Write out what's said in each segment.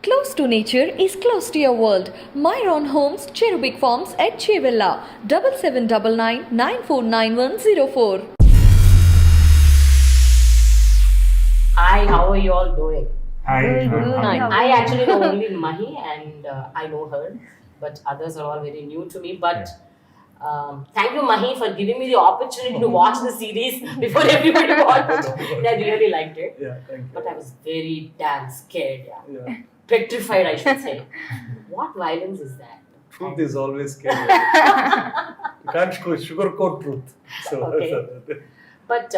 Close to nature is close to your world. Myron Homes, Cherubic Farms at Chevilla, 7799949104. Hi, how are you all doing? Hi. I actually know only Mahi and I know her, but others are all very new to me. But thank you, Mahi, for giving me the opportunity to watch the series before everybody watched. And I really liked it. Yeah, thank you. But I was very damn scared. Yeah. Petrified, I should say. What violence is that? Truth is always scary. You can't sugarcoat truth. So Okay. But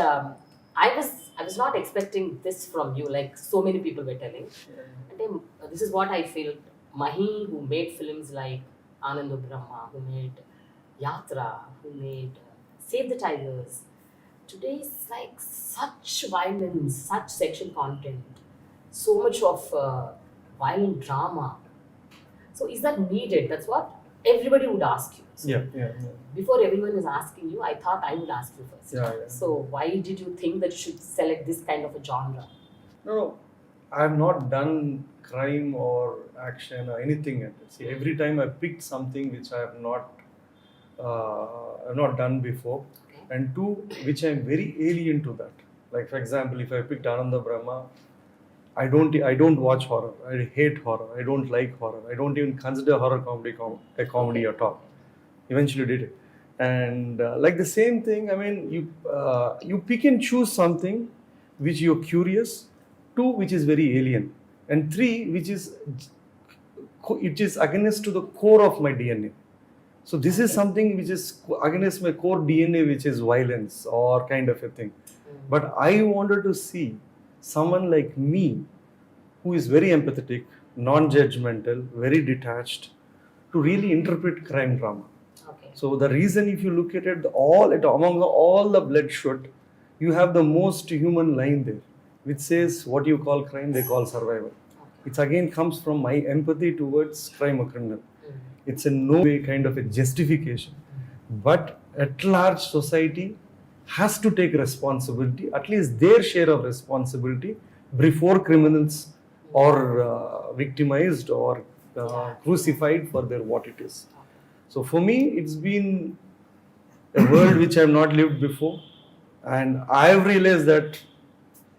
I was not expecting this from you, like so many people were telling. And then, this is what I feel. Mahi, who made films like Amalapuram, who made Yatra, who made Save the Tigers. Today is like such violence, such sexual content, so much of violent drama. So is that needed? That's what everybody would ask you. So yeah. before everyone is asking you, I thought I would ask you first. Yeah. So why did you think that you should select this kind of a genre? No, I have not done crime or action or anything yet. See, every time I picked something which I have not done before, Okay. and two, which I am very alien to that. Like for example, if I picked Ananda Brahma, I don't watch horror. I hate horror. I don't like horror. I don't even consider horror comedy a comedy at all. Eventually did it, and like the same thing. I mean, you pick and choose something which you're curious, two which is very alien, and three which is against to the core of my DNA. So this is something which is against my core DNA, which is violence or kind of a thing. But I wanted to see someone like me who is very empathetic, non-judgmental, very detached, to really interpret crime drama. Okay. So the reason, if you look at it, among all the bloodshed, you have the most human line there, which says what you call crime, they call survival. It again comes from my empathy towards crime or criminal. It's in no way kind of a justification, but at large society has to take responsibility, at least their share of responsibility, before criminals are victimized or crucified for their what it is. So for me, it's been a world which I have not lived before, and I have realized that,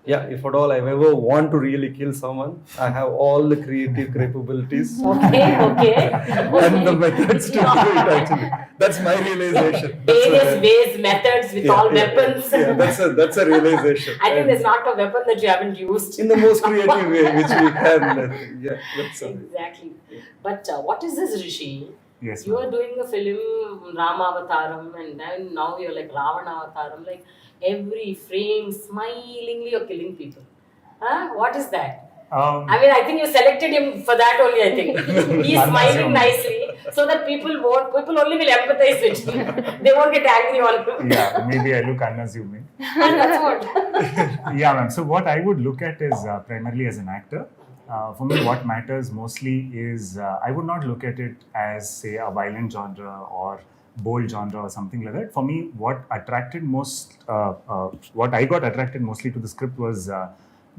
if at all I ever want to really kill someone, I have all the creative capabilities Okay. and the methods to do it. Actually, that's my realization. Various ways, methods with all weapons. Yeah, that's a realization. I think there's not a weapon that you haven't used. In the most creative way, which we can. Yeah, that's Exactly. But what is this, Rishi? Yes, You ma'am. are doing a film, Rama Avataram, and then now you're like Ravana Avataram. Like every frame, smilingly you're killing people. Huh? What is that? I mean, I think you selected him for that only, I think. He's smiling nicely so that people only will empathize with him. They won't get angry on him. Yeah, maybe I look unassuming. And that's what. Yeah, ma'am. So what I would look at is primarily as an actor. For me, what matters mostly is I would not look at it as, say, a violent genre or bold genre or something like that. For me, what I got attracted mostly to the script was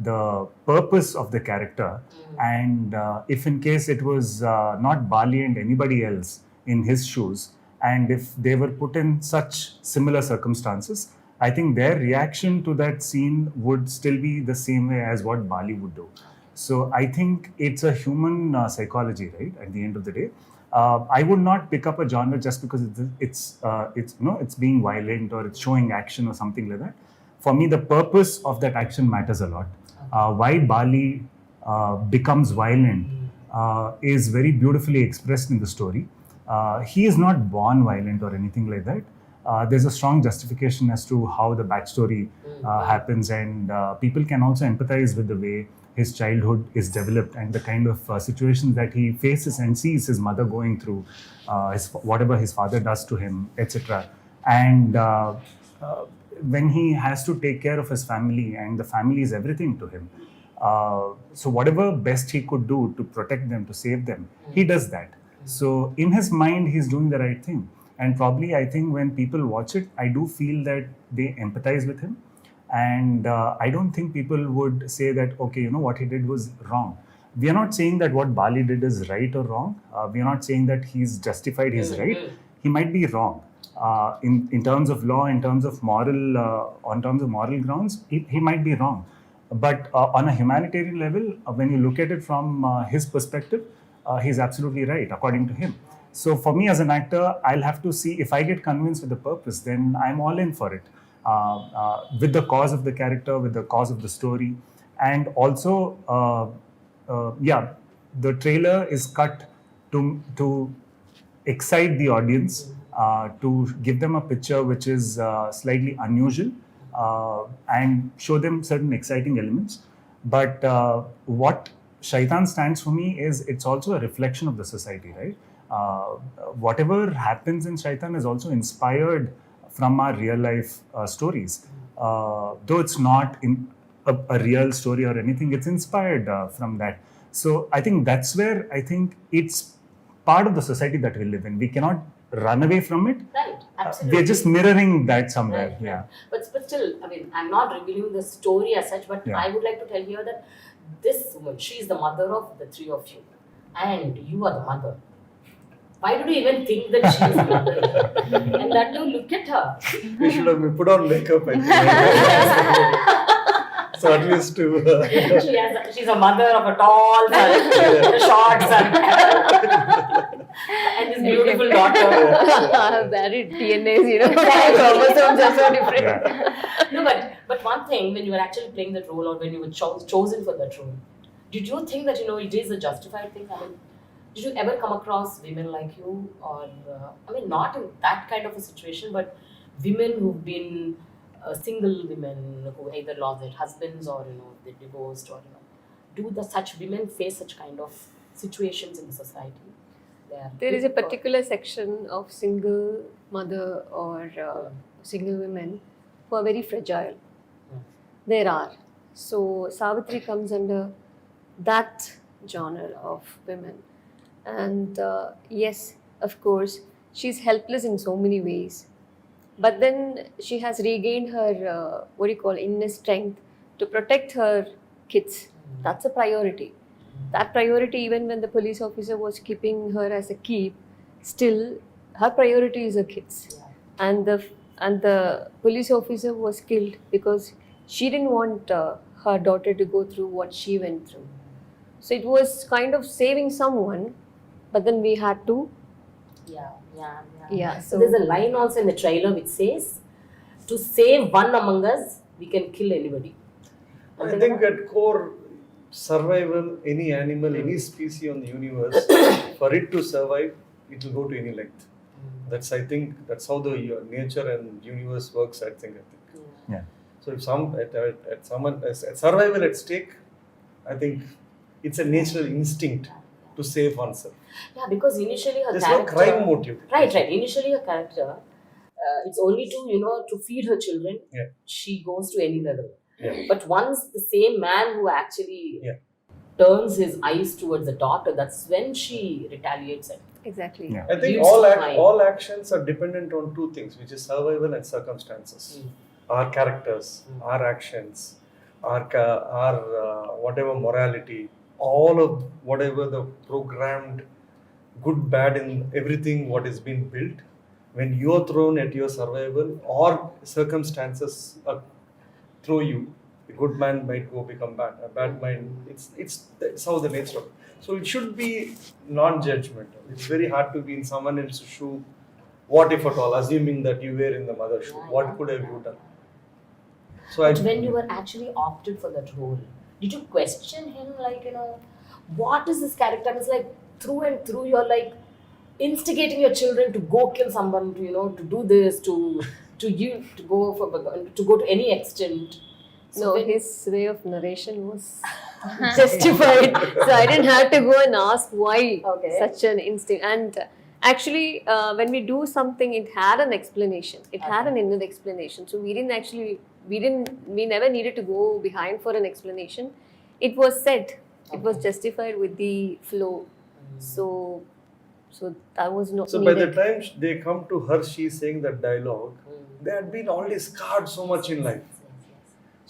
the purpose of the character, and if in case it was not Bali and anybody else in his shoes, and if they were put in such similar circumstances, I think their reaction to that scene would still be the same way as what Bali would do. So I think it's a human psychology, right? At the end of the day, I would not pick up a genre just because it's being violent or it's showing action or something like that. For me, the purpose of that action matters a lot. Why Bali becomes violent is very beautifully expressed in the story. He is not born violent or anything like that. There's a strong justification as to how the backstory happens, and people can also empathize with the way his childhood is developed and the kind of situations that he faces and sees his mother going through, whatever his father does to him, etc. And when he has to take care of his family, and the family is everything to him. So whatever best he could do to protect them, to save them, he does that. So in his mind, he's doing the right thing. And probably I think when people watch it, I do feel that they empathize with him. And I don't think people would say that, okay, what he did was wrong. We are not saying that what Bali did is right or wrong. We are not saying that he's justified his right. He might be wrong. In terms of law, in terms of moral, on terms of moral grounds, he might be wrong. But on a humanitarian level, when you look at it from his perspective, he's absolutely right, according to him. So for me as an actor, I'll have to see if I get convinced with the purpose, then I'm all in for it. With the cause of the character, with the cause of the story, and also, yeah, the trailer is cut to excite the audience, to give them a picture which is slightly unusual, and show them certain exciting elements. But what Shaitan stands for me is it's also a reflection of the society, right? Whatever happens in Shaitan is also inspired from our real life stories. Though it's not in a real story or anything, it's inspired from that. So I think that's where I think it's part of the society that we live in. We cannot run away from it. Right, absolutely. We're just mirroring that somewhere. Right, Yeah. right. But still, I mean, I'm not revealing the story as such, but Yeah. I would like to tell here that this woman, she is the mother of the three of you, and you are the mother. Why did you even think that she is the mother? And that too, look at her. We should have put on makeup, I think. So at least to. She's a mother of a tall son, a short son, and this beautiful daughter. Married DNAs, chromosomes are so different. Yeah. No, but one thing, when you were actually playing that role, or when you were chosen for that role, did you think that it is a justified thing? I mean, did you ever come across women like you, or I mean, not in that kind of a situation, but women who've been single women who either lost their husbands or they divorced, or do such women face such kind of situations in the society? There is a particular section of single mother or single women who are very fragile. There are. So Savitri comes under that genre of women. And yes, of course, she's helpless in so many ways. But then she has regained her, inner strength to protect her kids. That's a priority. That priority, even when the police officer was keeping her as a keep, still her priority is her kids. And the police officer was killed because she didn't want her daughter to go through what she went through. So it was kind of saving someone, but then we had to. Yeah. So there's a line also in the trailer which says, "To save one among us, we can kill anybody." I think at core, survival, any animal, any species on the universe, for it to survive, it will go to any length. I think that's how the nature and universe works. I think. Yeah. So if at survival at stake, I think it's a natural instinct to save oneself. Yeah, because initially her There's character. no crime motive. Right. Initially her character, it's only to feed her children. Yeah. She goes to any level. Yeah. But once the same man who actually turns his eyes towards the daughter, that's when she retaliates. Exactly. Yeah. I think Used to crime. all actions are dependent on two things, which is survival and circumstances. Our characters, our actions, our whatever morality, all of whatever the programmed good, bad in everything what is being built, when you are thrown at your survival or circumstances throw you, a good man might go become bad, a bad man, it's how the nature of it. So it should be non-judgmental. It's very hard to be in someone else's shoe. What if at all, assuming that you were in the mother's shoe, what could have you done? So But when you were actually opted for that role, did you question him, what is this character? It's like through and through you're like instigating your children to go kill someone, to do this, to go to any extent. So his way of narration was justified. So I didn't have to go and ask why such an instinct. And actually, when we do something, it had an explanation. It had an inner explanation. So we never needed to go behind for an explanation. It was said. It was justified with the flow. So that was not So needed. by the time they come to her, she's saying that dialogue, they had been already scarred so much in life.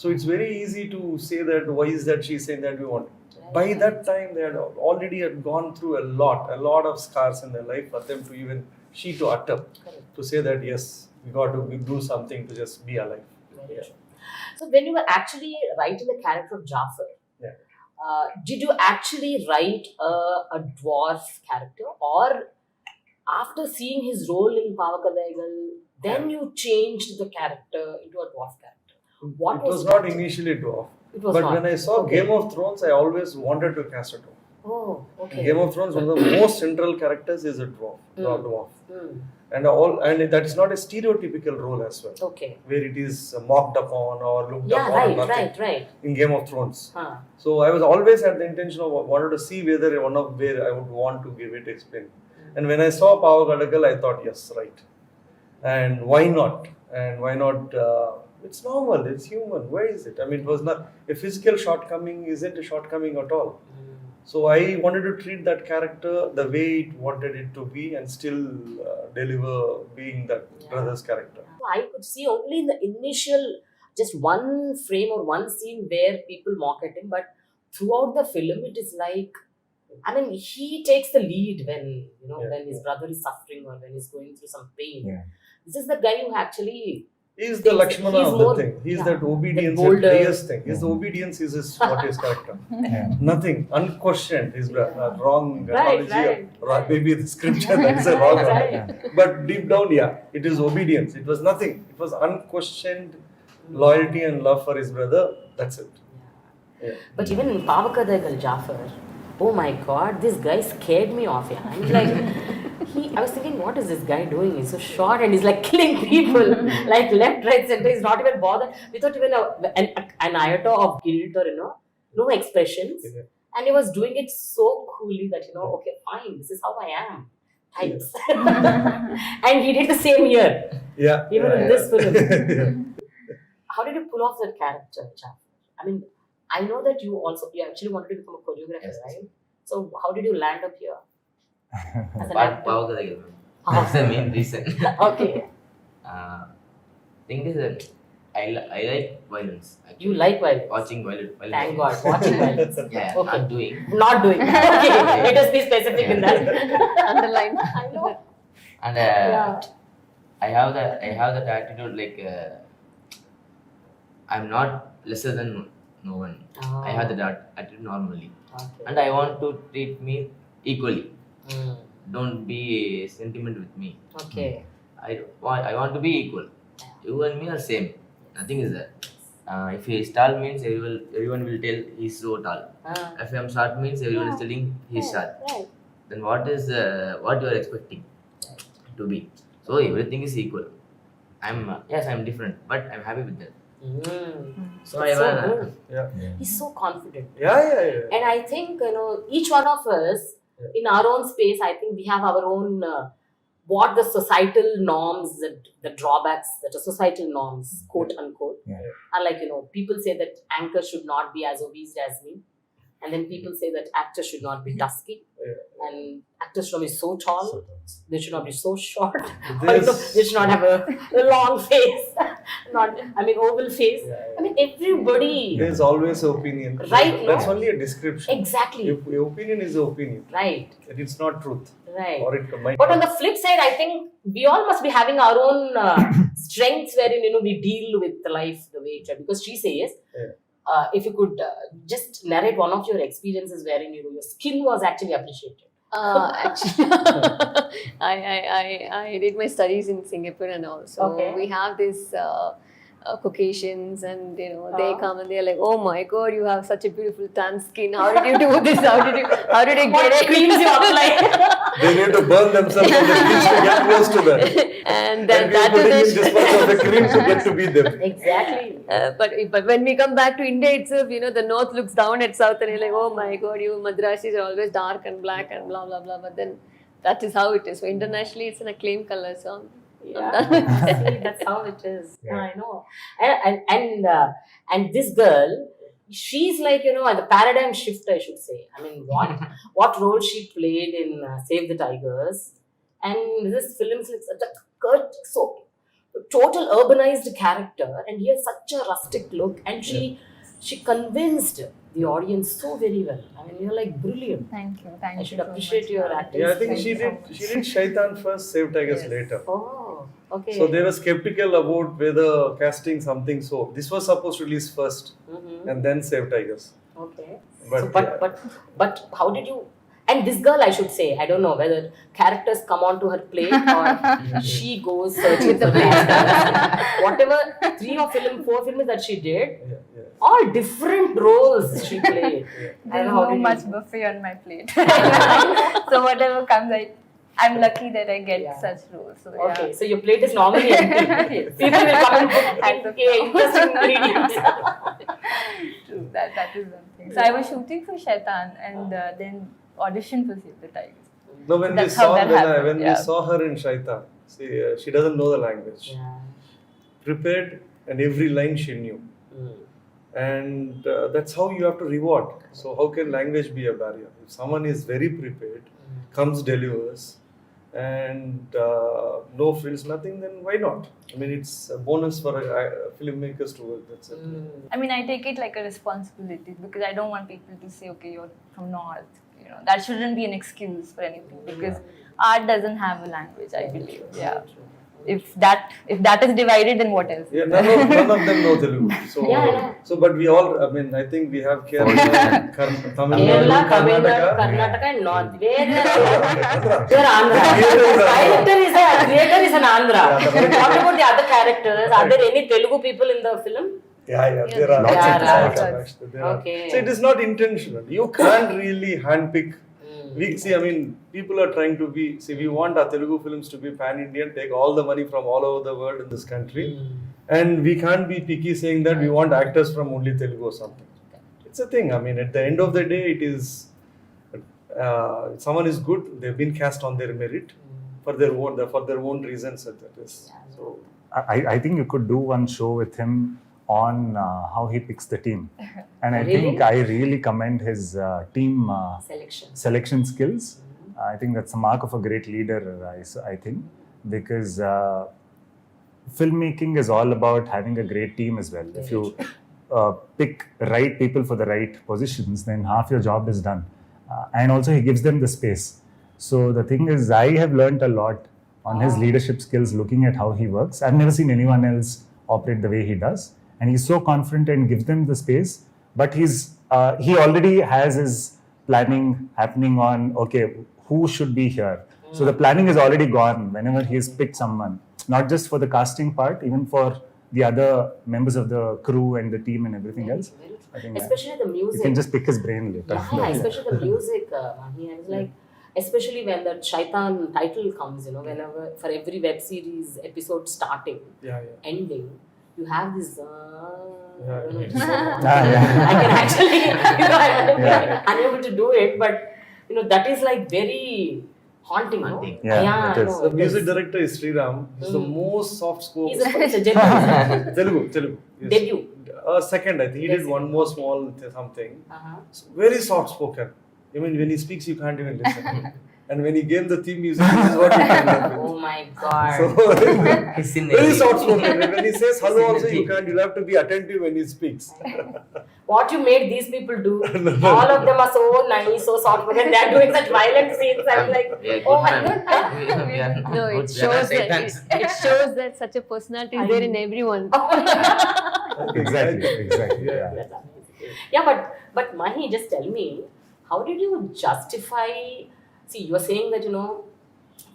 So it's very easy to say that why is that she's saying that we want. By that time they already had gone through a lot of scars in their life for them to even to utter to say that yes, we got to do something to just be alive. Very true. So when you were actually writing the character of Jafar, Yeah. did you actually write a dwarf character, or after seeing his role in Pavakadaigal, then you changed the character into a dwarf character? What It was that? not initially dwarf. It was But not. when I saw Okay. Game of Thrones, I always wanted to cast a dwarf. Oh, In okay. Game of Thrones, one of the most central characters is a dwarf. Dwarf. Hmm. And that is not a stereotypical role as well, Okay. where it is mocked upon or looked Yeah, upon. right, nothing right. In Game of Thrones. Huh. So I was always had the intention of wanted to see whether one of where I would want to give it explain. And when I saw Power Gadagal, I thought yes, right. And why not? And why not? It's normal. It's human. Why is it? I mean, it was not a physical shortcoming. Isn't a shortcoming at all. So I wanted to treat that character the way it wanted it to be, and still deliver being that brother's character. I could see only in the initial, just one frame or one scene where people mock at him, but throughout the film, it is like, I mean, he takes the lead when when his brother is suffering or when he's going through some pain. Yeah. This is the guy who actually He's the Lakshmana he's of the more- thing. He's yeah, that obedience, the bolder- the highest thing. His obedience is what his character. Yeah. Nothing, unquestioned. His wrong Right, analogy, right. maybe the scripture that is a wrong one. Right. But deep down, it is obedience. It was nothing. It was unquestioned loyalty and love for his brother. That's it. Yeah. But even in Pavakadaigal Jafar, oh my god, this guy scared me off. Yeah, I'm like, I was thinking, what is this guy doing? He's so short and he's like killing people, like left, right, center. He's not even bothered without even an iota of guilt or no expressions. Yeah. And he was doing it so coolly that okay, fine, this is how I am. Types. And he did the same here. Yeah. Even in this film. Yeah. How did you pull off that character, Jafar? I mean, I know that you actually wanted to become a choreographer, Yes. right? So how did you land up here? As an But actor? Pavakadaigal. That's the main reason. Okay. Thing is that I like violence. Actually. You like violence. Watching violence. Thank God. Watching violence. Yeah, Okay. not doing. Not doing. Okay. Let us be specific in that. Underline. I know. And Yeah. I have that attitude like I'm not lesser than no one. Oh. I have that attitude normally, Okay. and I want to treat me equally. Mm. Don't be sentiment with me. Okay. I want to be equal. You and me are same. Nothing is there. If he is tall means everyone will tell he's so tall. If I'm short means everyone is telling he's short. Right. Then what you are expecting to be? So everything is equal. I'm different, but I'm happy with that. Mm. So That's so good. Yeah. He's so confident. Yeah. And I think, each one of us, in our own space, I think we have our own, what the societal norms, the drawbacks that are societal norms, quote unquote. Yeah. Are like, people say that anchors should not be as obese as me. And then people say that actors should not be dusky. And actors should not be so tall. They should not be so short. This- They should not have a long face. Oval face. I mean, everybody. There's always an opinion. Right, That's no? only a description. Exactly. Your opinion is an opinion. Right. It's not truth. Right. Or it might But on not. the flip side, I think we all must be having our own strengths wherein we deal with life the way it is. Because she says, if you could just narrate one of your experiences wherein your skin was actually appreciated. Actually, I did my studies in Singapore and all. So Okay. we have this Caucasians, and they come and they're like, "Oh my God, you have such a beautiful tan skin. How did you do this? How did you get What it?" creams you apply? They need to burn themselves on the beach to get close to them. And then And that we're putting in is this much of a cream to get to be them. Exactly. but when we come back to India itself, the north looks down at south and you're like, "Oh my God, you Madrasis are always dark and black and blah blah blah." But then that is how it is. So internationally, it's an acclaimed color. So Yeah, see, that's how it is. Yeah. I know. And this girl, she's like, the paradigm shift, I should say. I mean, what role she played in Save the Tigers, and this film is like such a good, so total urbanized character, and he has such a rustic look, and she convinced the audience so very well. I mean, you're like brilliant. Thank you. Thank I you. should so appreciate much, your ma'am. acting. Yeah, I think Thank she you so did Shaitan first, Save Tigers later. Oh, okay. So they were skeptical about whether casting something. So this was supposed to release first, and then Save Tigers. Okay. But, So, but how did you? And this girl, I should say, I don't know whether characters come onto her plate or she goes searching for characters. Whatever 4 films that she did, yeah. all different roles she played. I There's don't know how no did you- much buffet on my plate. So whatever comes, I'm lucky that I get Yeah. such roles. So Okay, so your plate is normally empty. People will come and As put of interesting ingredients. True. That is one thing. So I was shooting for Shaitan and then auditioned for Save the Tigers. No, when That's how that happened, when yeah. we saw her in Shaitan, see, she doesn't know the language. Yeah. Prepared, and every line she knew. And that's how you have to reward. So how can language be a barrier? If someone is very prepared, comes, delivers, and no frills, nothing, then why not? I mean, it's a bonus for filmmakers to work. That's it. I mean, I take it like a responsibility because I don't want people to say, okay, you're from North. You know, that shouldn't be an excuse for anything because art doesn't have a language, I believe. Yeah. If that is divided, then what else? Yeah, none of them know Telugu. So, but we all, I mean, I think we have Kerala, Tamil Kerala, Nadu, Tamil Nadu, Karnataka. Karnataka, and North. They're Andhra. Creator is an Andhra. When talk about the other characters, are there any Telugu people in the film? Yeah, there are. Lots of Lots of there are. Okay. So it is not intentional. You can't really handpick. We see, I mean, people are trying to be. See, we want our Telugu films to be pan-Indian, take all the money from all over the world in this country, and we can't be picky saying that we want actors from only Telugu or something. It's a thing. I mean, at the end of the day, it is. If someone is good, they've been cast on their merit for their own reasons. That is. So I think you could do one show with him on how he picks the team. And I Really? think I really commend his team selection skills. I think that's a mark of a great leader, I think, because filmmaking is all about having a great team as well. If you pick right people for the right positions, then half your job is done. And also he gives them the space. So the thing is, I have learned a lot on his leadership skills looking at how he works. I've never seen anyone else operate the way he does. And he's so confident and gives them the space, but he already has his planning happening on, okay, who should be here? So the planning is already gone whenever he's picked someone, not just for the casting part, even for the other members of the crew and the team and everything else. I think Especially the music. you can just pick his brain later. Yeah, especially the music, Mahi. I was like, especially when the Shaitan title comes, whenever, for every web series episode starting, ending, you have this. I don't know, it's so- I can actually, I'm unable to do it, but that is like very haunting. Haunting. No? Yeah, it is. no, the it music is. director is Sriram. He's the most soft-spoken. It's a gentleman. Telugu. Yes. Debut. Second, I think he did one more small something. Uh-huh. Very soft-spoken. I mean, when he speaks, you can't even listen. And when he gave the theme music, this is what he came up with. Oh my god. So, He's in very the soft-spoken. And when he says hello, also you Deep. can't. You have to be attentive when he speaks. What you made these people do, all of them are so nice, so soft spoken. They are doing such violent scenes. I'm like, We are oh good my man. god. We are not No, good. it We are not shows that Satans. it shows that such a personality is there in everyone. Exactly. Yeah. That's amazing. Yeah, but Mahi, just tell me, how did you justify? See, you are saying that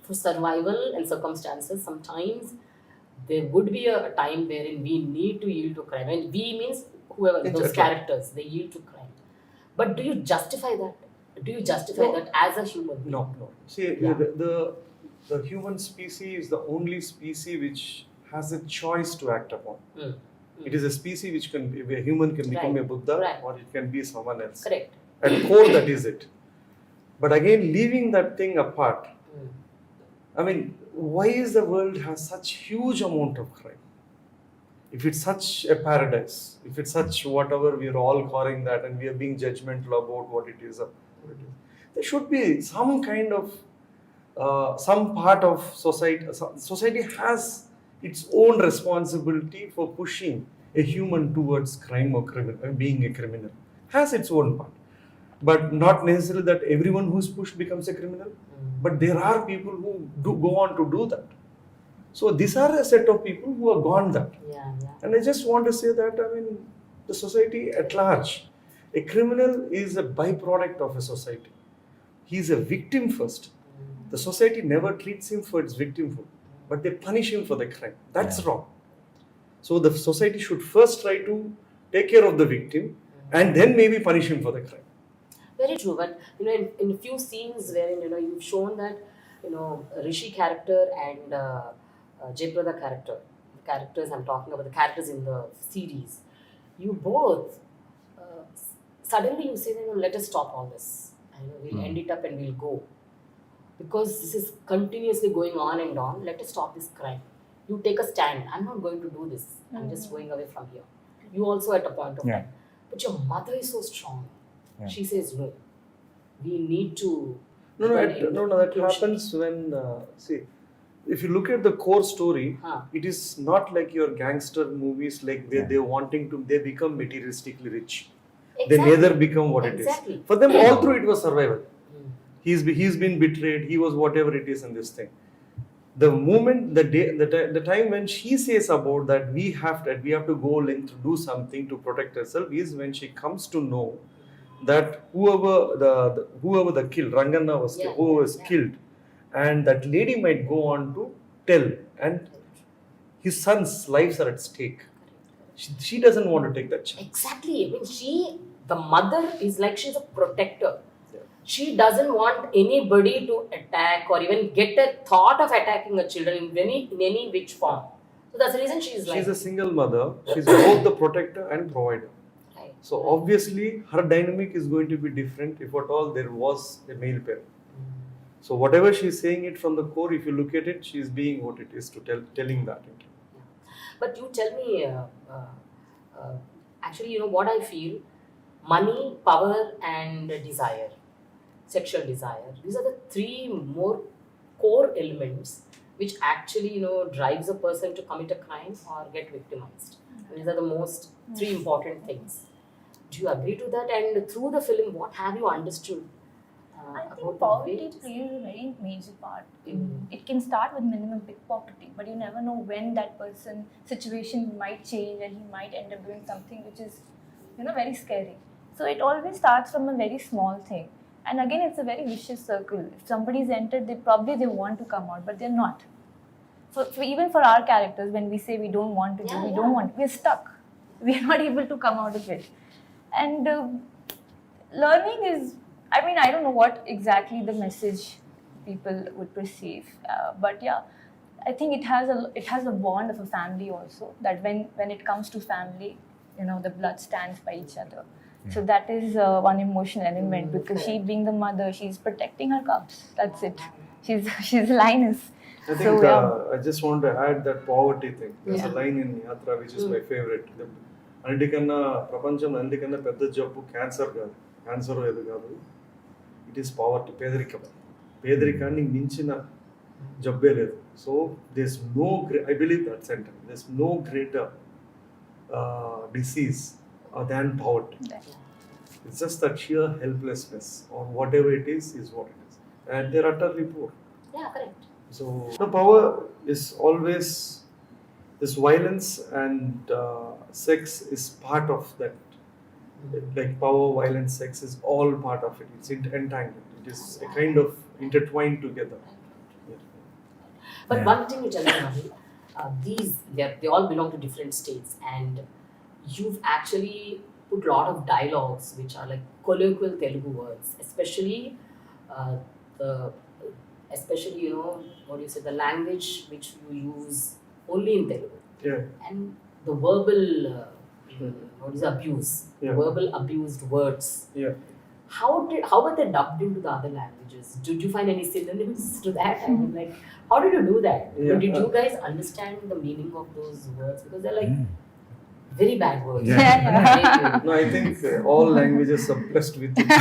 for survival and circumstances, sometimes there would be a time wherein we need to yield to crime, and we means whoever those Exactly. characters, they yield to crime. But do you justify that? Do you justify that as a human being? No. See, Yeah. the human species is the only species which has a choice to act upon. Mm. It is a species which can be, a human can become Right. a Buddha, Right. or it can be someone else. Correct. At core, that is it. But again, leaving that thing apart, Mm. I mean, why is the world has such huge amount of crime? If it's such a paradise, if it's such whatever we are all calling that, and we are being judgmental about what it is, there should be some kind of some part of society. Society has its own responsibility for pushing a human towards crime or being a criminal. Has its own part. But not necessarily that everyone who's pushed becomes a criminal. But there are people who do go on to do that. So these are a set of people who have gone that. Yeah, yeah. And I just want to say that, I mean, the society at large, a criminal is a byproduct of a society. He is a victim first. The society never treats him for its victimhood, but they punish him for the crime. That's wrong. So the society should first try to take care of the victim and then maybe punish him for the crime. Very true, but in a few scenes wherein you've shown that Rishi character and Jayprada character, the characters I'm talking about, the characters in the series, you both suddenly you say that let us stop all this, and we'll end it up and we'll go because this is continuously going on and on. Let us stop this crime. You take a stand. I'm not going to do this. I'm just going away from here. You also at a point of time, but your mother is so strong. Yeah. She says no. We need to. No, that happens when, see, if you look at the core story, it is not like your gangster movies like where they become materialistically rich. Exactly. They neither become what it is. For them, all through it was survival. He's been betrayed, he was whatever it is in this thing. The moment, the time when she says about that we have to go length to do something to protect herself is when she comes to know that whoever the killed, Rangana was killed, who was killed, and that lady might go on to tell, and his son's lives are at stake. She doesn't want to take that chance. Exactly. I mean, the mother is like she's a protector. She doesn't want anybody to attack or even get a thought of attacking her children in any which form. So that's the reason she's a single mother. She's both the protector and provider. Right. So obviously her dynamic is going to be different if at all there was a male parent. So whatever she's saying it from the core, if you look at it, she's being what it is to telling that. But you tell me, actually, what I feel, money, power and desire, sexual desire, these are the three more core elements which actually, drives a person to commit a crime or get victimized. And these are the most three important things. Do you agree to that? And through the film, what have you understood? I think poverty plays a very major part. It can start with minimum pickpocketing, but you never know when that person's situation might change and he might end up doing something which is, very scary. So it always starts from a very small thing. And again, it's a very vicious circle. If somebody's entered, they want to come out, but they're not. So even for our characters, when we say we don't want to we're stuck. We're not able to come out of it. And learning is, I don't know what exactly the message people would perceive, but yeah, I think it has a bond of a family also. That when it comes to family, the blood stands by each other. So that is one emotional element because she being the mother, she's protecting her cubs. That's it. She's a lioness. I think I just want to add that poverty thing. There's a line in Yatra which is my favorite. అన్నిటికన్నా ప్రపంచంలో అన్నిటికన్నా పెద్ద జబ్బు cancer కాదు, cancer ఏది కాదు, it is poverty, పేదరికాన్ని మించిన జబ్బే లేదు. So there's no, I believe that sentence, there's no greater disease than poverty. It's just that sheer helplessness or whatever it is what it is, and they're utterly poor. Yeah, correct. So the power is always this violence, and sex is part of that. Like power, violence, sex is all part of it. It's entangled. It is a kind of intertwined together. But one thing you tell me, Mahi, they all belong to different states, and you've actually put a lot of dialogues which are like colloquial Telugu words, especially what do you say, the language which you use only in Telugu. Yeah. And the verbal abuse, verbal abused words. Yeah. How were they dubbed into the other languages? Did you find any synonyms to that? I mean, like, how did you do that? Yeah. Did you guys understand the meaning of those words? Because they're like very bad words. No, I think all languages are blessed with its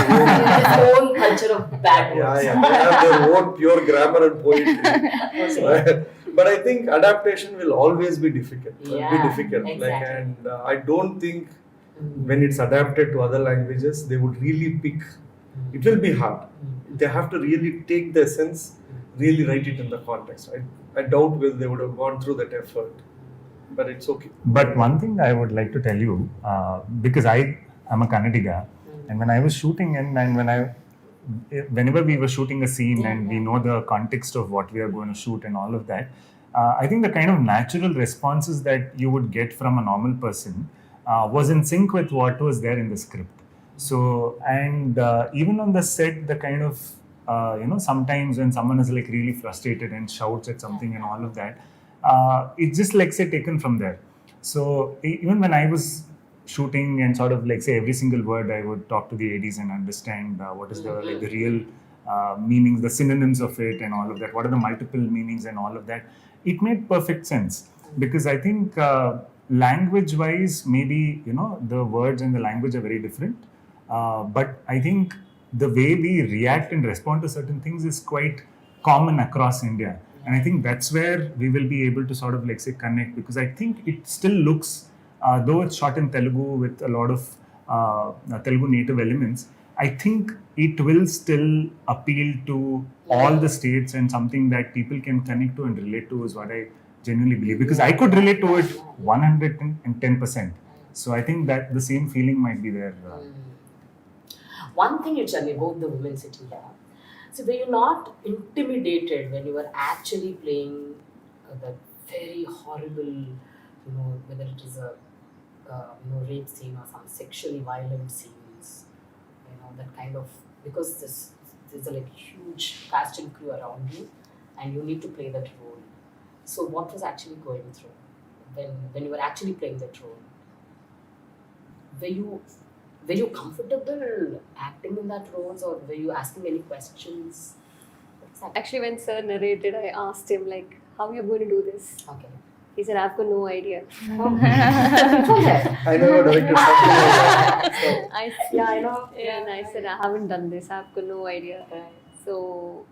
own culture of bad words. They have their own pure grammar and poetry. But I think adaptation will always be difficult. Yeah, exactly. Like, and I don't think when it's adapted to other languages, they would really pick. It will be hard. They have to really take the essence, really write it in the context. I doubt whether they would have gone through that effort. But it's okay. But one thing I would like to tell you, because I am a Kannadiga, and when I was shooting and whenever we were shooting a scene and we know the context of what we are going to shoot and all of that, I think the kind of natural responses that you would get from a normal person was in sync with what was there in the script. So, and even on the set, the kind of, sometimes when someone is like really frustrated and shouts at something and all of that, it's just like, say, taken from there. So, even when I was shooting and sort of like, say, every single word, I would talk to the ADs and understand what is the real meanings, the synonyms of it and all of that. What are the multiple meanings and all of that? It made perfect sense because I think language-wise, maybe, the words and the language are very different. But I think the way we react and respond to certain things is quite common across India. And I think that's where we will be able to sort of like, say, connect, because I think it still looks, though it's shot in Telugu with a lot of Telugu native elements, I think it will still appeal to all the states and something that people can connect to and relate to is what I genuinely believe. Because I could relate to it 110%. So I think that the same feeling might be there. One thing you tell me about the women sitting here. So were you not intimidated when you were actually playing the very horrible, whether it is a rape scene or some sexually violent scenes, that kind of, because there's a like huge cast and crew around you, and you need to play that role. So what was actually going through when you were actually playing that role? Were you comfortable acting in that role, or were you asking any questions? Actually, when Sir narrated, I asked him like, "How are you going to do this?" Okay. He said, "I've got no idea." I never directed something like that. So, Yeah, I know. And I said, "I haven't done this. I've got no idea." So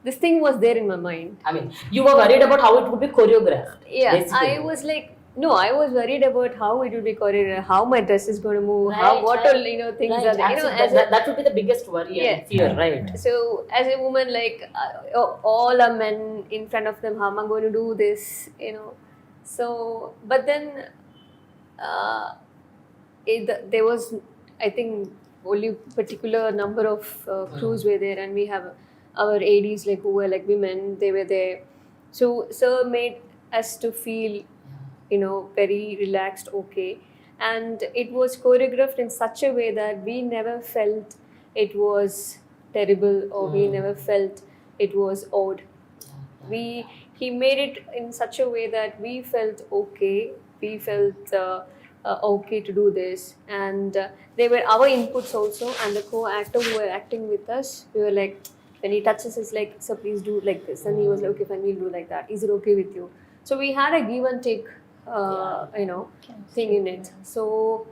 this thing was there in my mind. I mean, you were worried about how it would be choreographed. Yeah, basically. I was like, no, I was worried about how it will be choreographed, how my dress is going to move, Right, how what right. all things Right, are there. absolutely. That would be the biggest worry and fear, right? So as a woman, like all are men in front of them, how am I going to do this? So, but then there was, I think, only particular number of crews were there, and we have our ADs like who were like women. They were there, so Sir made us to feel, very relaxed, okay, and it was choreographed in such a way that we never felt it was terrible or we never felt it was odd. He made it in such a way that we felt okay. We felt okay to do this, and they were our inputs also. And the co-actor who were acting with us, we were like, when he touches us, like, "Sir, please do like this," and he was like, "Okay, fine, we'll do like that. Is it okay with you?" So we had a give and take, thing in it. So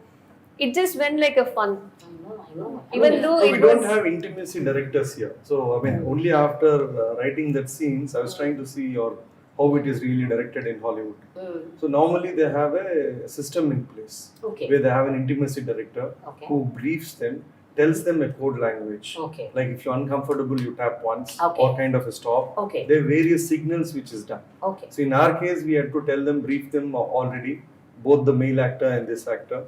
it just went like a fun. I know. Even though we it don't was. have intimacy directors here. So, I mean, only after writing that scenes, I was trying to see how it is really directed in Hollywood. So, normally they have a system in place where they have an intimacy director who briefs them, tells them a code language. Okay. Like if you're uncomfortable, you tap once Okay. or kind of a stop. Okay. There are various signals which is done. Okay. So, in our case, we had to tell them, brief them already, both the male actor and this actor.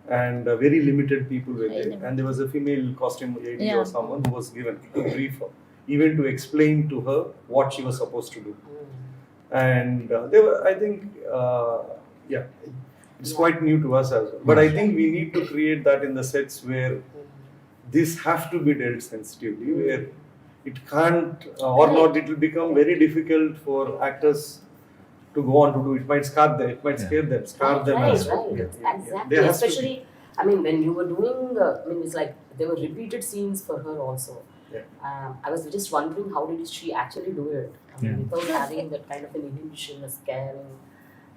And very limited people were there. And there was a female costume lady or someone who was given to brief her, even to explain to her what she was supposed to do. And they were, I think, it's quite new to us as well. But I think we need to create that in the sets where this have to be dealt sensitively, where it can't or not, it will become very difficult for actors to go on to do. It might scar them, it might scare them, as well. Exactly. Especially, I mean, when you were doing, it's like there were repeated scenes for her also. Yeah. I was just wondering, how did she actually do it? Without having that kind of an inhibition, a scaring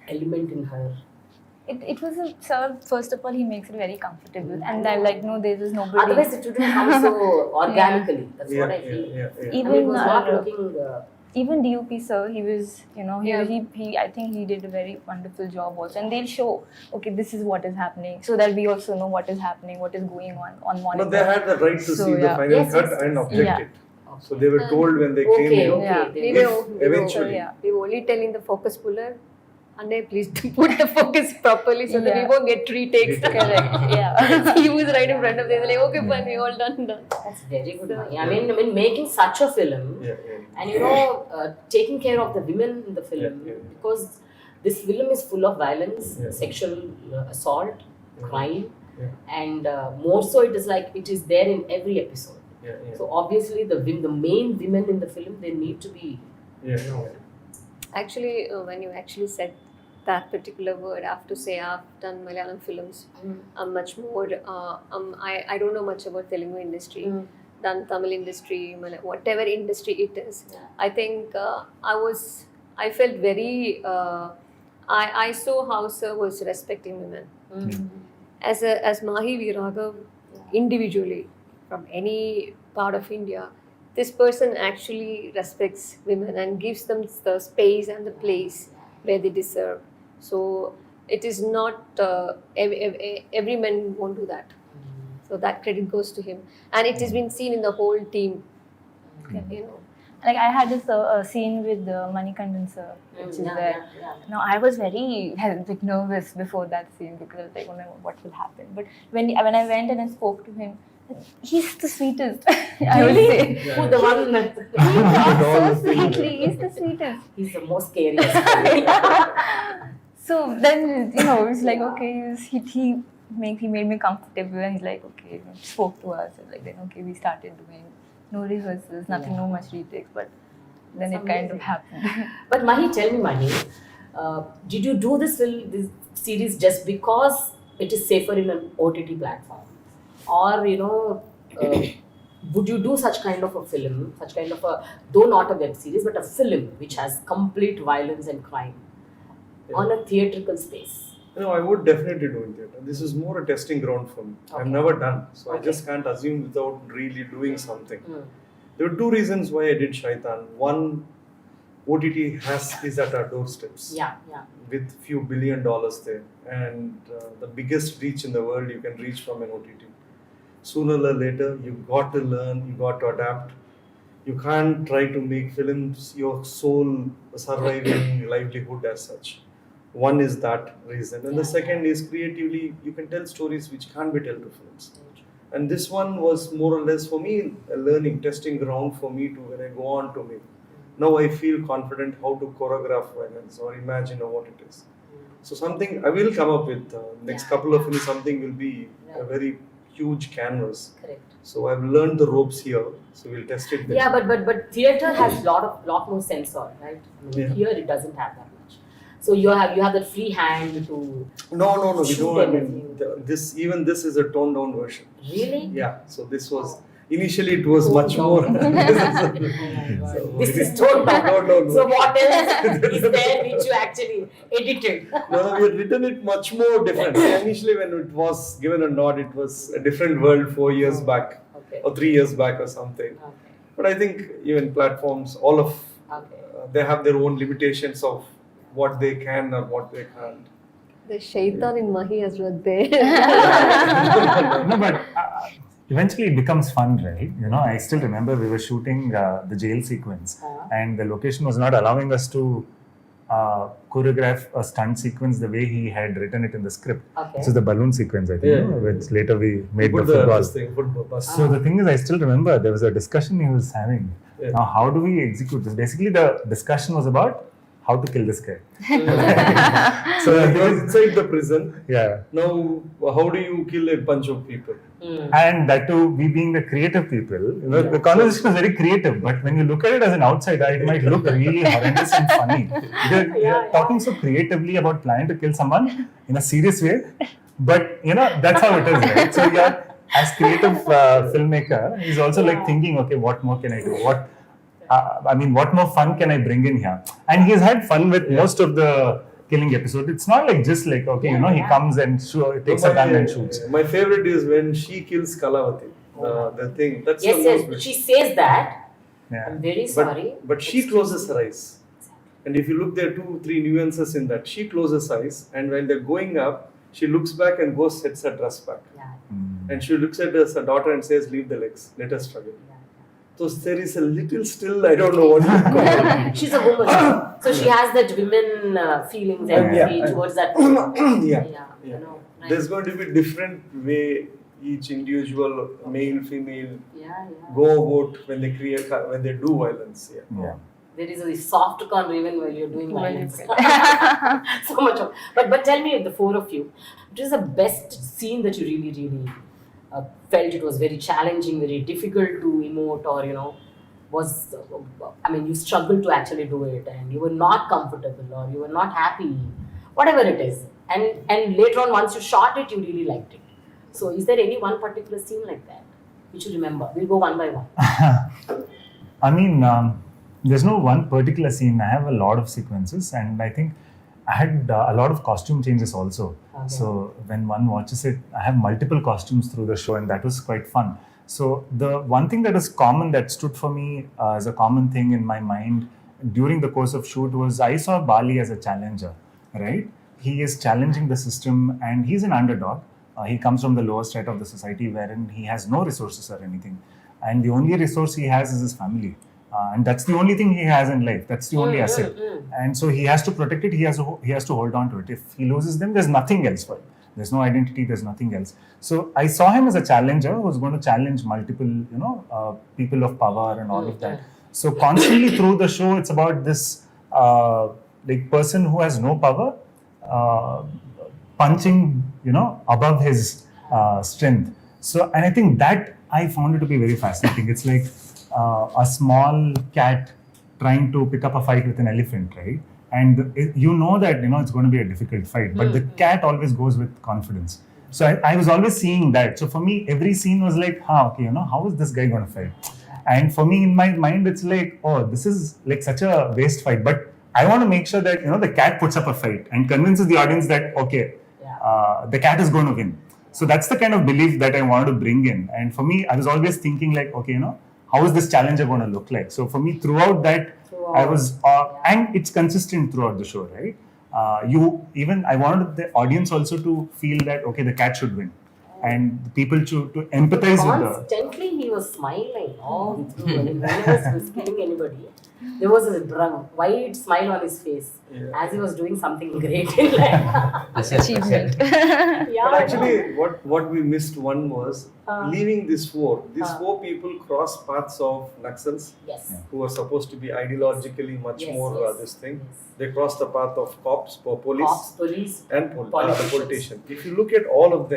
element in her. It was a sir. First of all, he makes it very comfortable, and I'm like, no, there is nobody. Otherwise, it wouldn't come so organically. That's what I feel. Yeah. Even it was not looking even DOP sir, he was, Yeah. he I think he did a very wonderful job also. And they'll show, okay, this is what is happening, so that we also know what is happening, what is going on monitor. No, they had the right to So, see the yeah. final Yes, cut yes, and yes. object Yeah. it. So they were told when they came Okay, in. okay. Yeah. They- If eventually. Yeah. We were only telling the focus puller, Anne, please put the focus properly so that we Yeah. won't get retakes. Correct. Yeah. He was right in front of them. They're like, okay, fine, we all done. That's very good. So- Mahi. I mean, making such a film, Yeah, yeah. and taking care of the women in the film, Yeah, yeah. because this film is full of violence, Yeah. sexual assault, Yeah. crime, Yeah. and more so it is like it is there in every episode. Yeah, yeah. So obviously the main women in the film, they need to be, Yeah, you know, Actually, when you actually said that particular word, I have to say I've done Malayalam films. I'm much more, I don't know much about Telugu industry. Done Tamil industry, whatever industry it is. Yeah. I think I felt very, I saw how sir was respecting women. As Mahi Viraghav, individually, from any part of India, this person actually respects women and gives them the space and the place where they deserve. So it is not, every man won't do that. So that credit goes to him. And it has been seen in the whole team, you know. Like I had this scene with Manikandan sir, which is where now I was very nervous before that scene because I was like, oh no, what will happen? But when I went and I spoke to him, he's the sweetest. I would say. Who the one that He talks so sweetly. He's the sweetest. he's the most scariest. So then it's like okay, he made me comfortable, and he's like okay, spoke to us, and like then okay, we started doing no rehearsals, nothing, no much retakes, but then That's it kind of amazing. happened. But Mahi, tell me, Mahi, did you do this series just because it is safer in an OTT platform, or would you do such kind of a film, such kind of a, though not a web series, but a film which has complete violence and crime on a theatrical space? I would definitely do in theatre. This is more a testing ground for me. I've Okay. never done, so I Okay. just can't assume without really doing something. Mm. There were two reasons why I did Shaitan. One, OTT is at our doorsteps Yeah, yeah. with few $1 billion there, and the biggest reach in the world you can reach from an OTT. Sooner or later, you got to learn, you got to adapt. You can't try to make films your sole surviving livelihood as such. One is that reason, and the second is creatively you can tell stories which can't be told to films. And this one was more or less for me a learning, testing ground for me to when I go on to make. Now I feel confident how to choreograph violence or imagine what it is. So something I will come up with next Yeah. couple of films. Something will be a Right. very huge canvas. Correct. So I've learned the ropes here. So we'll test it there. Yeah, but theater has lot more censor, right? I mean, Yeah. here it doesn't have that much. So you have that free hand to No, we shoot don't. I mean, everything. this is a toned down version. Really? Yeah. So this was initially it was much Toned more. down. So This it is toned down. No. So what else is there which you actually edited? No, we had written it much more different. Initially, when it was given a nod, it was a different world 4 years back Okay. or 3 years back or something. Okay. But I think even platforms, all of Okay. they have their own limitations of what they can or what they can't. The Shaitan in Mahi has worked there. No, but eventually it becomes fun, right? I still remember we were shooting the jail sequence, and the location was not allowing us to choreograph a stunt sequence the way he had written it in the script. Okay. This is the balloon sequence, I think, Yeah. which later we made Put the football. this thing, football bus. So the thing is, I still remember there was a discussion he was having. Yeah. Now, how do we execute this? Basically, the discussion was about how to kill this guy. So he was inside the prison. Yeah. Now, how do you kill a bunch of people? And that too, we being the creative people, the conversation was very creative. But when you look at it as an outsider, it might look really horrendous and funny. You're talking so creatively about planning to kill someone in a serious way. But that's how it is, right? So yeah, as creative filmmaker, he's also like thinking, okay, what more can I do? What more fun can I bring in here? And he's had fun with most of the killing episode. It's not like just like okay, he comes and takes a gun and shoots. My favorite is when she kills Kalavati. The thing. That's the most Yes. She says that, Yeah. I'm very But, sorry. but she Excuse closes me. her eyes. And if you look, there are 2-3 nuances in that. She closes eyes, and when they're going up, she looks back and goes, sets her dress back. Yeah. And she looks at her daughter and says, leave the legs, let us struggle. Yeah. So there is a little still, I don't know what you call it. She's a woman, so she has that women feelings and Yeah. towards that. Yeah. You know, right. There's going to be different way each individual, male, female, Yeah. go about when they create, when they do violence. Yeah. There is a soft corner even while you're doing While violence. you're So much of. But tell me, the four of you, what is the best scene that you really felt it was very challenging, very difficult to emote, or was you struggled to actually do it, and you were not comfortable, or you were not happy, whatever it is, and later on once you shot it, you really liked it. So is there any one particular scene like that which you remember? We'll go one by one. I mean, there's no one particular scene. I have a lot of sequences, and I think I had a lot of costume changes also. Okay. So when one watches it, I have multiple costumes through the show, and that was quite fun. So the one thing that is common, that stood for me as a common thing in my mind during the course of shoot, was I saw Bali as a challenger, right? He is challenging the system, and he's an underdog. He comes from the lower strata of the society, wherein he has no resources or anything. And the only resource he has is his family. And that's the only thing he has in life. That's the only asset. And so he has to protect it. He has to hold on to it. If he loses them, there's nothing else for him. There's no identity. There's nothing else. So I saw him as a challenger who was going to challenge multiple, people of power and all of that. So constantly through the show, it's about this person who has no power punching, above his strength. So, and I think that I found it to be very fascinating. It's like a small cat trying to pick up a fight with an elephant, right? And you know that it's going to be a difficult fight, but the cat always goes with confidence. So I was always seeing that. So for me, every scene was like, okay, how is this guy going to fight? And for me, in my mind, it's like, oh, this is like such a waste fight. But I want to make sure that the cat puts up a fight and convinces the audience that the cat is going to win. So that's the kind of belief that I wanted to bring in. And for me, I was always thinking like, okay, how is this challenger going to look like? So for me, throughout that, I was, and it's consistent throughout the show, right? I wanted the audience also to feel that, okay, the cat should win. And the people to empathize with the... Constantly he was smiling all through. Whenever he was killing anybody, there was a wide smile on his face as he was doing something great in life. Achievement. But actually, what we missed one was leaving these four. These four people cross paths of Naxals, Yes. who are supposed to be ideologically much Yes, more yes, this thing. yes. They cross the path of cops, police, Cops, police, and politicians. politician. If you look at all of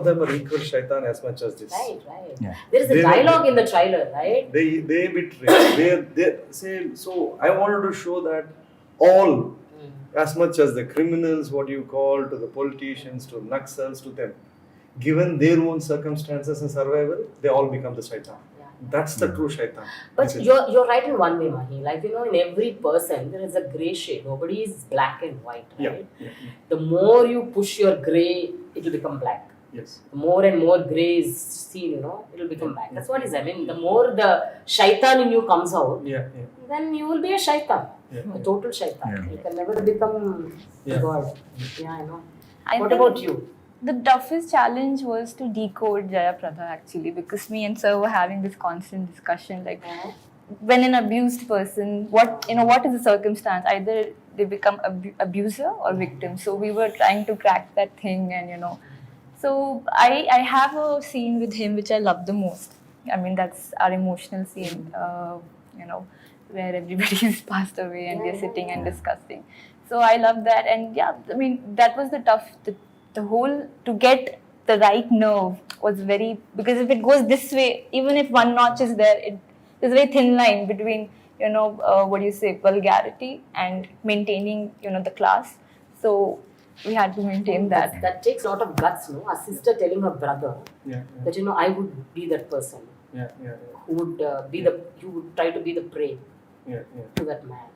them are equal Shaitan as much as this. Right. Yeah. There is a They were- dialogue in the trailer, right? They betray. They say, so I wanted to show that all, as much as the criminals, what you call, to the politicians, to Naxals, to them, given their own circumstances and survival, they all become the Shaitan. Yeah. That's the true Shaitan. But Which is- you're right in one way, Mahi. Like in every person there is a grey shade. Nobody is black and white, right? Yeah. The more you push your grey, it will become black. Yes. The more and more grey is seen, it will become black. That's what it is. I mean, the more the shaitan in you comes out, Yeah. then you will be a shaitan, Yeah. a total shaitan. Yeah. You can never become Yeah. a god. Yeah, I know. I What think about you? the toughest challenge was to decode Jayapradha actually, because me and Sir were having this constant discussion like, when an abused person, what is the circumstance? Either they become abuser or victim. So we were trying to crack that thing, and So I have a scene with him which I love the most. I mean, that's our emotional scene, where everybody is passed away and we're sitting and discussing. So I love that, and that was the whole, to get the right nerve was very, because if it goes this way, even if one notch is there, there's a very thin line between, vulgarity and maintaining, the class. So we had to maintain that. That takes a lot of guts, no? A sister telling her brother Yeah. that I would be that person Yeah. who would you would try to be the prey Yeah. to that man.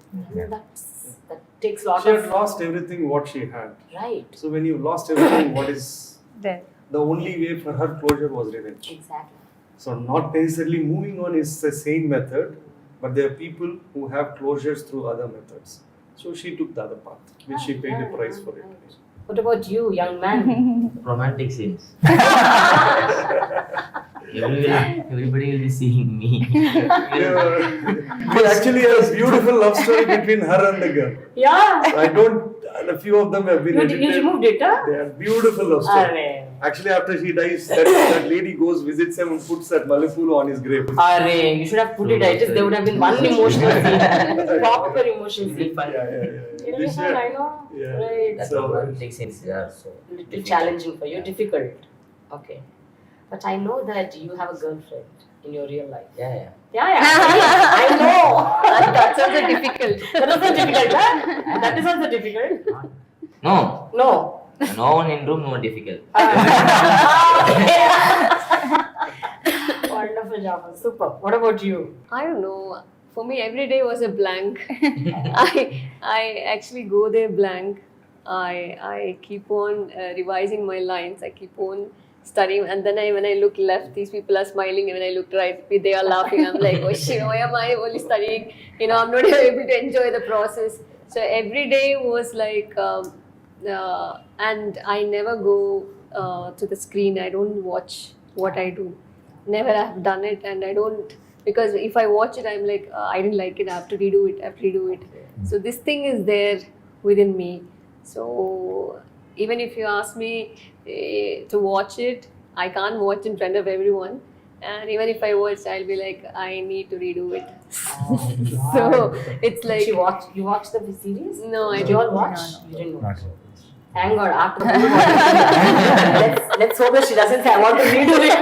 That takes a lot She of had lost everything what she had. right. So when you lost everything, what is There. the only way for her closure was revenge. Exactly. So not necessarily moving on is the same method, but there are people who have closures through other methods. So she took the other path, which she paid the price for it. What about you, young man? Romantic scenes. Everybody will be seeing me. We actually have a beautiful love story between her and the girl. Yeah. I don't. A few of them have been You edited. removed it, huh? They are beautiful love story. Arre. Actually, after she dies, that lady goes, visits him, and puts that Malapuram on his grave. Arre, you should have put it. There would have been one emotional scene, proper emotional scene. It'll be fun, I know. Yeah. Right. That's So- romantic scenes are so Little difficult. challenging for you, difficult. Okay. But I know that you have a girlfriend in your real life. Yeah. Yeah. I know. That's also difficult. That is not difficult, huh? That is also difficult. No. No. No one in room, no difficult. Wonderful, Jafar. Super. What about you? I don't know. For me, every day was a blank. I actually go there blank. I keep on revising my lines. I keep on studying, and then when I look left, these people are smiling, and when I look right, they are laughing. I'm like, oh shit, why am I only studying? I'm not able to enjoy the process. So every day was like, and I never go to the screen. I don't watch what I do. Never have done it, and I don't, because if I watch it, I'm like, I didn't like it. I have to redo it. So this thing is there within me. So even if you ask me to watch it, I can't watch in front of everyone. And even if I watch, I'll be like, I need to redo it. So it's like, You watched the series? No, I Did you all didn't. watch? No, You didn't Not watch. yet. Thank God. After the movie, let's hope that she doesn't say I want to redo it.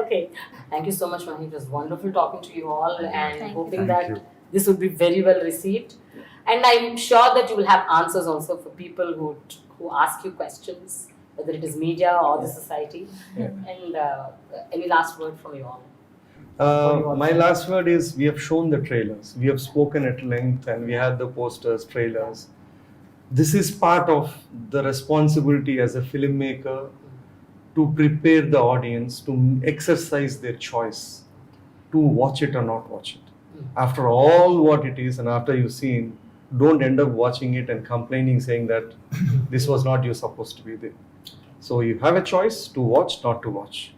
Okay. Thank you so much, Mahi. It was wonderful talking to you all, and Thank you. hoping Thank that you. this would be very well received. And I'm sure that you will have answers also for people who ask you questions, whether it is media or the society. And any last word from you all? My last word is, we have shown the trailers. We have spoken at length, and we had the posters, trailers. This is part of the responsibility as a filmmaker to prepare the audience to exercise their choice to watch it or not watch it. After all what it is, and after you've seen, don't end up watching it and complaining, saying that this was not you supposed to be there. So you have a choice to watch, not to watch.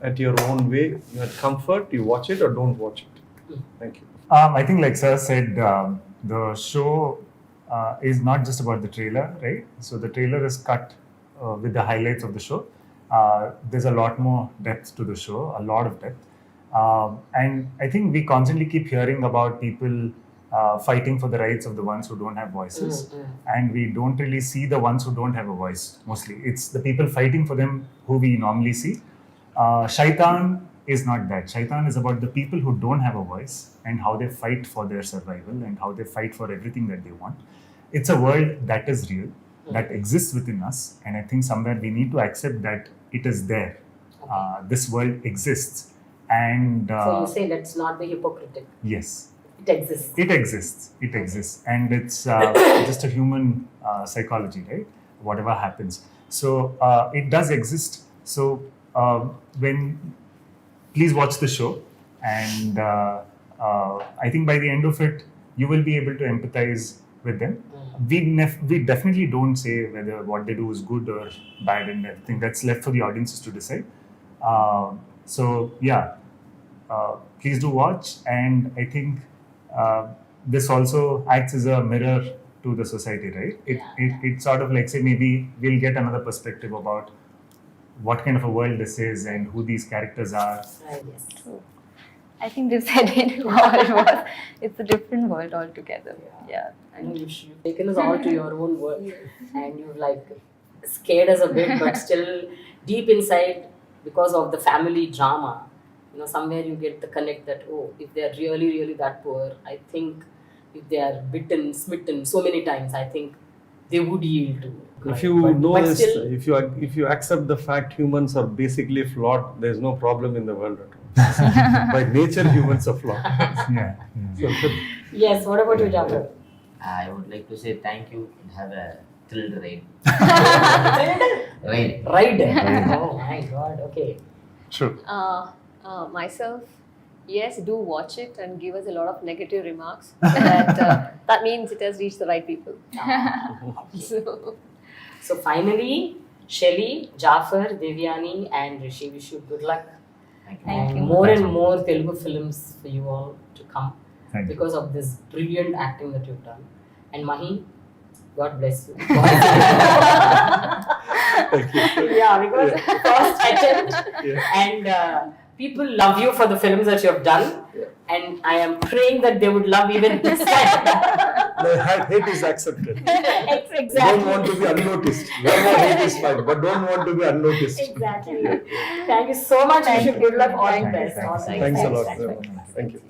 At your own way, you have comfort, you watch it or don't watch it. Thank you. I think, like Sir said, the show is not just about the trailer, right? So the trailer is cut with the highlights of the show. There's a lot more depth to the show, a lot of depth. And I think we constantly keep hearing about people fighting for the rights of the ones who don't have voices. And we don't really see the ones who don't have a voice, mostly. It's the people fighting for them who we normally see. Shaitan is not that. Shaitan is about the people who don't have a voice and how they fight for their survival and how they fight for everything that they want. It's a world that is real, that exists within us, and I think somewhere we need to accept that it is there. This world exists, and So you say let's not be hypocritical. yes, It exists. it exists. It exists, and it's just a human psychology, right? Whatever happens, so it does exist. So when please watch the show, and I think by the end of it, you will be able to empathize with them. We definitely don't say whether what they do is good or bad, and I think that's left for the audiences to decide. So yeah, please do watch, and I think this also acts as a mirror to the society, right? It sort of like, say, maybe we'll get another perspective about what kind of a world this is and who these characters are. Right, yes. I think they've said it what it was. It's a different world altogether. Yeah. I know you've taken us all to your own world, and you've like scared us a bit, but still deep inside, because of the family drama, somewhere you get the connect that, oh, if they are really, really that poor, I think if they are bitten, smitten so many times, I think they would yield to. If you know but this, still, if you accept the fact humans are basically flawed, there is no problem in the world at all. By nature, humans are flawed. Yeah. So, yes. What about you, Jafar? I would like to say thank you and have a thrilled ride. Ride. Oh my god. Okay. True. Myself, yes, do watch it and give us a lot of negative remarks. That means it has reached the right people. So finally, Shelly, Jafar, Devyani, and Rishi, wish you good luck. Thank And you. more and more Telugu films for you all to come Thank you. because of this brilliant acting that you've done. And Mahi, God bless you. Yeah, because first attempt, and people love you for the films that you have done. And I am praying that they would love even this time. The hate is accepted. Exactly. Don't want to be unnoticed. Love or hate is fine, but don't want to be unnoticed. Exactly. Thank you so much. Wish you good luck. All the Thank you. best. All the Thanks a best. lot. Thank you.